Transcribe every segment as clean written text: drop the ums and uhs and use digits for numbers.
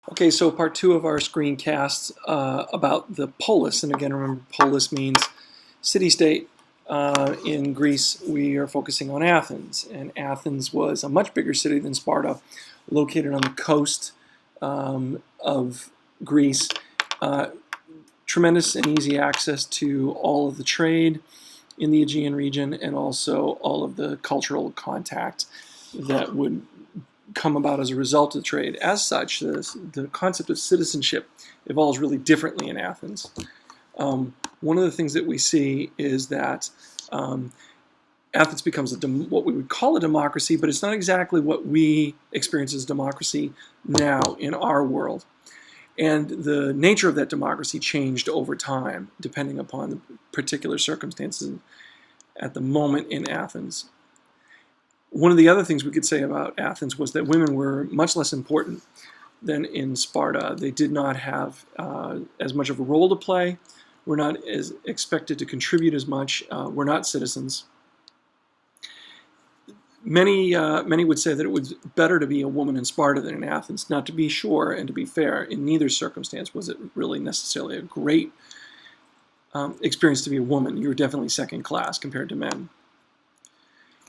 Okay, so part two of our screencast about the polis. And again, remember, polis means city-state. In Greece, we are focusing on Athens. And Athens was a much bigger city than Sparta, located on the coast of Greece. Tremendous and easy access to all of the trade in the Aegean region and also all of the cultural contact that would come about as a result of the trade. As such, the concept of citizenship evolves really differently in Athens. One of the things that we see is that Athens becomes what we would call a democracy, but it's not exactly what we experience as democracy now in our world. And the nature of that democracy changed over time, depending upon the particular circumstances at the moment in Athens. One of the other things we could say about Athens was that women were much less important than in Sparta. They did not have as much of a role to play, were not as expected to contribute as much, were not citizens. Many would say that it was better to be a woman in Sparta than in Athens. Now, to be sure and to be fair, in neither circumstance was it really necessarily a great experience to be a woman. You were definitely second class compared to men.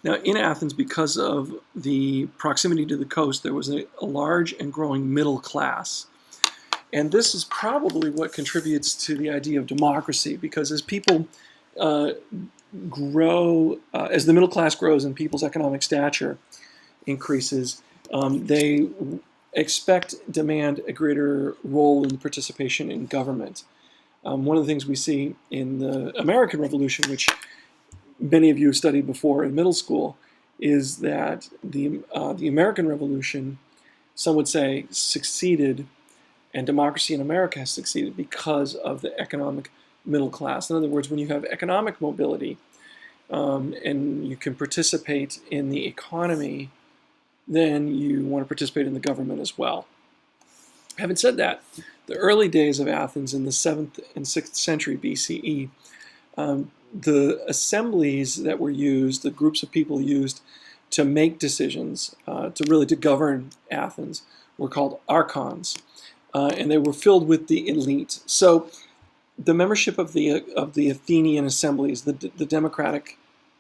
Now, in Athens, because of the proximity to the coast, there was a large and growing middle class. And this is probably what contributes to the idea of democracy, because as people grow, as the middle class grows and people's economic stature increases, they demand a greater role in participation in government. One of the things we see in the American Revolution, which many of you have studied before in middle school, is that the American Revolution, some would say, succeeded, and democracy in America has succeeded because of the economic middle class. In other words, when you have economic mobility and you can participate in the economy, then you want to participate in the government as well. Having said that, the early days of Athens in the 7th and 6th century BCE, the assemblies that were used, the groups of people used to make decisions, to govern Athens, were called archons, and they were filled with the elite. So the membership of the Athenian assemblies, the democratic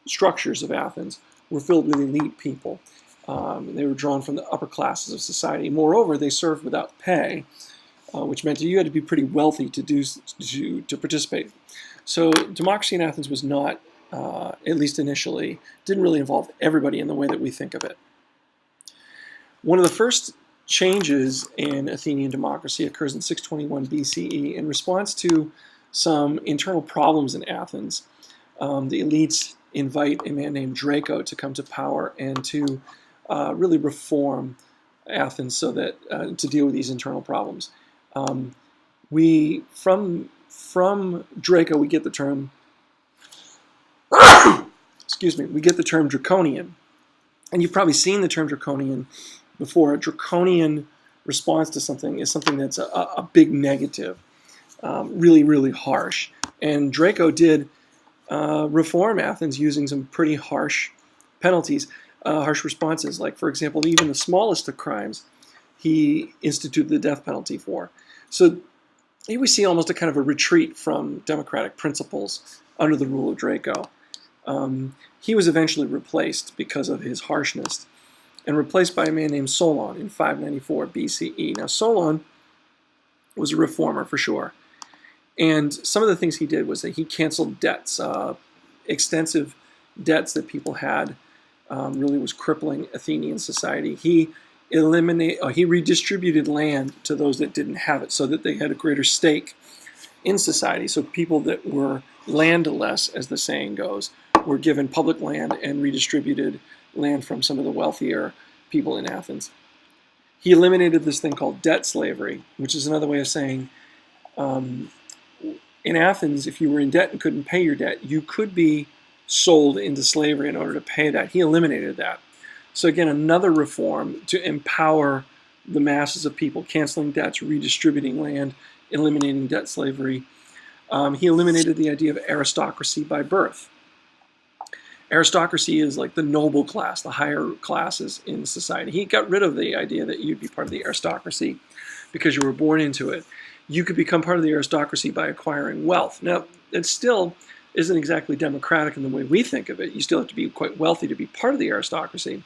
structures of Athens, were filled with elite people. They were drawn from the upper classes of society. Moreover, they served without pay, which meant that you had to be pretty wealthy to participate. So democracy in Athens was not, at least initially, didn't really involve everybody in the way that we think of it. One of the first changes in Athenian democracy occurs in 621 BCE in response to some internal problems in Athens. The elites invite a man named Draco to come to power and to really reform Athens so that to deal with these internal problems. From Draco, we get the term, we get the term draconian. And you've probably seen the term draconian before. A draconian response to something is something that's a big negative, really, really harsh. And Draco did reform Athens using some pretty harsh penalties, harsh responses. Like, for example, even the smallest of crimes, he instituted the death penalty for. So here we see almost a kind of a retreat from democratic principles under the rule of Draco. He was eventually replaced because of his harshness and replaced by a man named Solon in 594 BCE. Now, Solon was a reformer for sure. And some of the things he did was that he canceled debts, extensive debts that people had, really was crippling Athenian society. He redistributed land to those that didn't have it so that they had a greater stake in society. So people that were landless, as the saying goes, were given public land and redistributed land from some of the wealthier people in Athens. He eliminated this thing called debt slavery, which is another way of saying in Athens, if you were in debt and couldn't pay your debt, you could be sold into slavery in order to pay that. He eliminated that. So again, another reform to empower the masses of people, canceling debts, redistributing land, eliminating debt slavery. He eliminated the idea of aristocracy by birth. Aristocracy is like the noble class, the higher classes in society. He got rid of the idea that you'd be part of the aristocracy because you were born into it. You could become part of the aristocracy by acquiring wealth. Now, it still isn't exactly democratic in the way we think of it. You still have to be quite wealthy to be part of the aristocracy.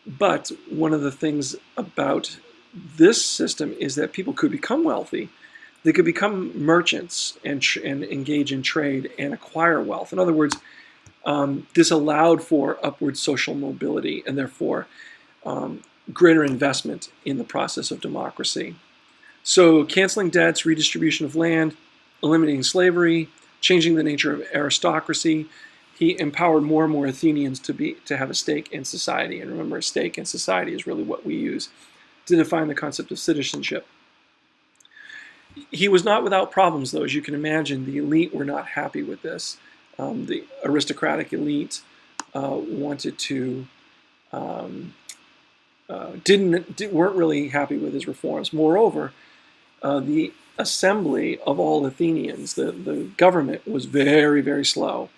But one of the things about this system is that people could become wealthy. They could become merchants and engage in trade and acquire wealth. In other words, this allowed for upward social mobility and therefore greater investment in the process of democracy. So canceling debts, redistribution of land, eliminating slavery, changing the nature of aristocracy. He empowered more and more Athenians to have a stake in society. And remember, a stake in society is really what we use to define the concept of citizenship. He was not without problems, though. As you can imagine, the elite were not happy with this. The aristocratic elite wanted to, weren't really happy with his reforms. Moreover, the assembly of all Athenians, the government, was very, very slow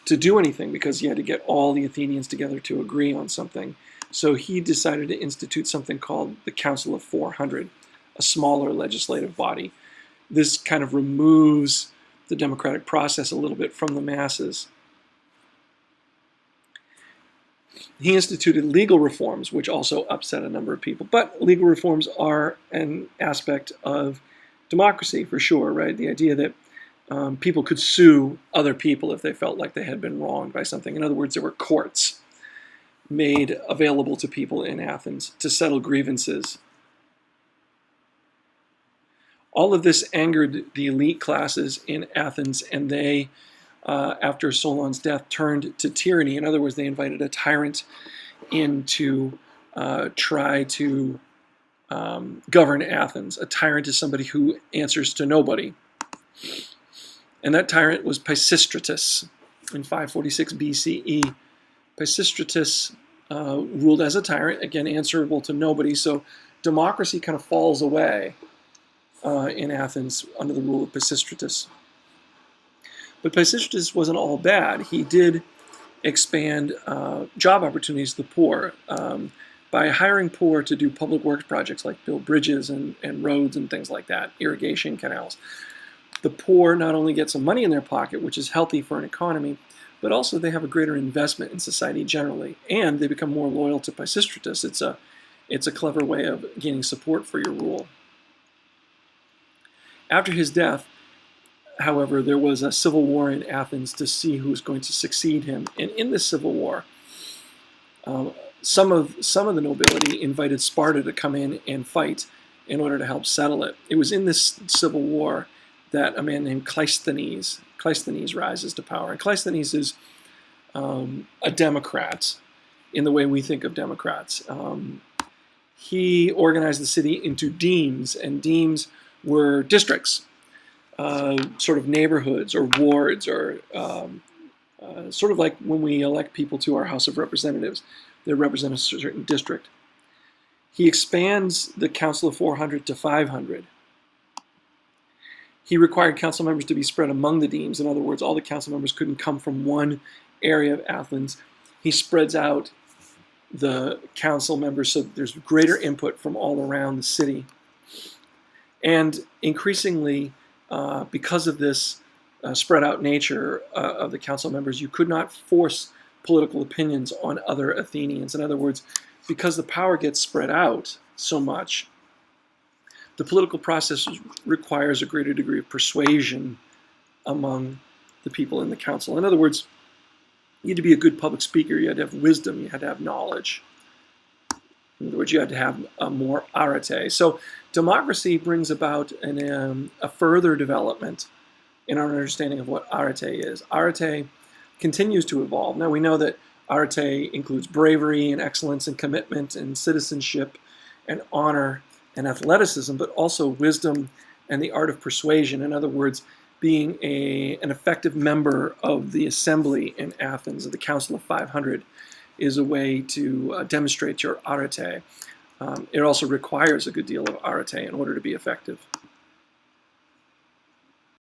to do anything because he had to get all the Athenians together to agree on something. So he decided to institute something called the Council of 400, a smaller legislative body. This kind of removes the democratic process a little bit from the masses. He instituted legal reforms, which also upset a number of people. But legal reforms are an aspect of democracy for sure, right? The idea that people could sue other people if they felt like they had been wronged by something. In other words, there were courts made available to people in Athens to settle grievances. All of this angered the elite classes in Athens, and they, after Solon's death, turned to tyranny. In other words, they invited a tyrant in to try to govern Athens. A tyrant is somebody who answers to nobody. And that tyrant was Pisistratus in 546 BCE. Pisistratus ruled as a tyrant, again, answerable to nobody. So democracy kind of falls away in Athens under the rule of Pisistratus. But Pisistratus wasn't all bad. He did expand job opportunities to the poor by hiring poor to do public works projects like build bridges and roads and things like that, irrigation canals. The poor not only get some money in their pocket, which is healthy for an economy, but also they have a greater investment in society generally, and they become more loyal to Pisistratus. It's a clever way of gaining support for your rule. After his death, however, there was a civil war in Athens to see who was going to succeed him. And in this civil war, some of the nobility invited Sparta to come in and fight in order to help settle it. It was in this civil war that a man named Cleisthenes rises to power. And Cleisthenes is a Democrat in the way we think of Democrats. He organized the city into demes, and demes were districts, sort of neighborhoods or wards, or sort of like when we elect people to our House of Representatives. They represent a certain district. He expands the Council of 400 to 500. He required council members to be spread among the demes. In other words, all the council members couldn't come from one area of Athens. He spreads out the council members so that there's greater input from all around the city. And increasingly, because of this spread out nature of the council members, you could not force political opinions on other Athenians. In other words, because the power gets spread out so much, the political process requires a greater degree of persuasion among the people in the council. In other words, you had to be a good public speaker, you had to have wisdom, you had to have knowledge. In other words, you had to have more arete. So democracy brings about a further development in our understanding of what arete is. Arete continues to evolve. Now we know that arete includes bravery and excellence and commitment and citizenship and honor and athleticism, but also wisdom and the art of persuasion. In other words, being an effective member of the assembly in Athens, of the Council of 500, is a way to demonstrate your arete. It also requires a good deal of arete in order to be effective.